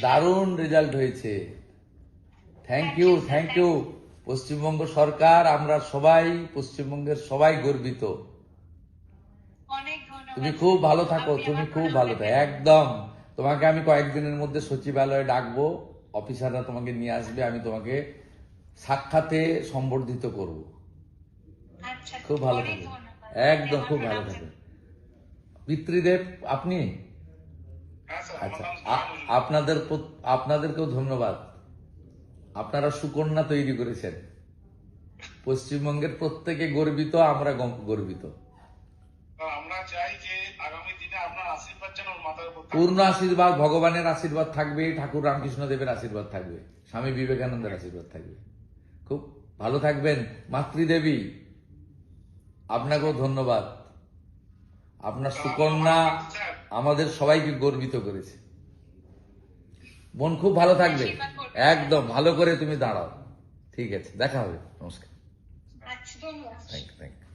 দারুণ রেজাল্ট হয়েছে। Thank you, thank you. Paschimbanga সরকার, আমরা সবাই, পশ্চিমবঙ্গের সবাই গর্বিত। তুমি খুব ভালো থাকো, তুমি খুব ভালো থাকো, একদম। তোমাকে আমি কয়েকদিনের মধ্যে সচিবালয়ে ডাকবো, অফিসাররা তোমাকে নিয়ে আসবে, আমি তোমাকে সাক্ষাতে সম্বর্ধিত করব। খুব ভালো থাকবে, একদম খুব ভালো থাকবে। পিতৃদেব আপনি? আচ্ছা, আপনাদেরকেও ধন্যবাদ। আপনারা সুকন্যা তৈরি করেছেন। পশ্চিমবঙ্গের প্রত্যেকে গর্বিত, আমরা গর্বিত। আমরা চাই যে আগামী দিনে আপনার আশীর্বাদ যেন ওর মাথার উপর থাকে। পূর্ণ আশীর্বাদ, ভগবানের আশীর্বাদ থাকবে, ঠাকুর রামকৃষ্ণ দেবের আশীর্বাদ থাকবে, স্বামী বিবেকানন্দের আশীর্বাদ থাকবে। খুব ভালো থাকবেন। মাতৃদেবী, আপনাকেও ধন্যবাদ। আপনার সুকন্যা আমাদের সবাইকে গর্বিত করেছে। বোন খুব ভালো থাকবে, একদম ভালো করে তুমি দাঁড়াও। ঠিক আছে, দেখা হবে, নমস্কার। Thank you, thank you.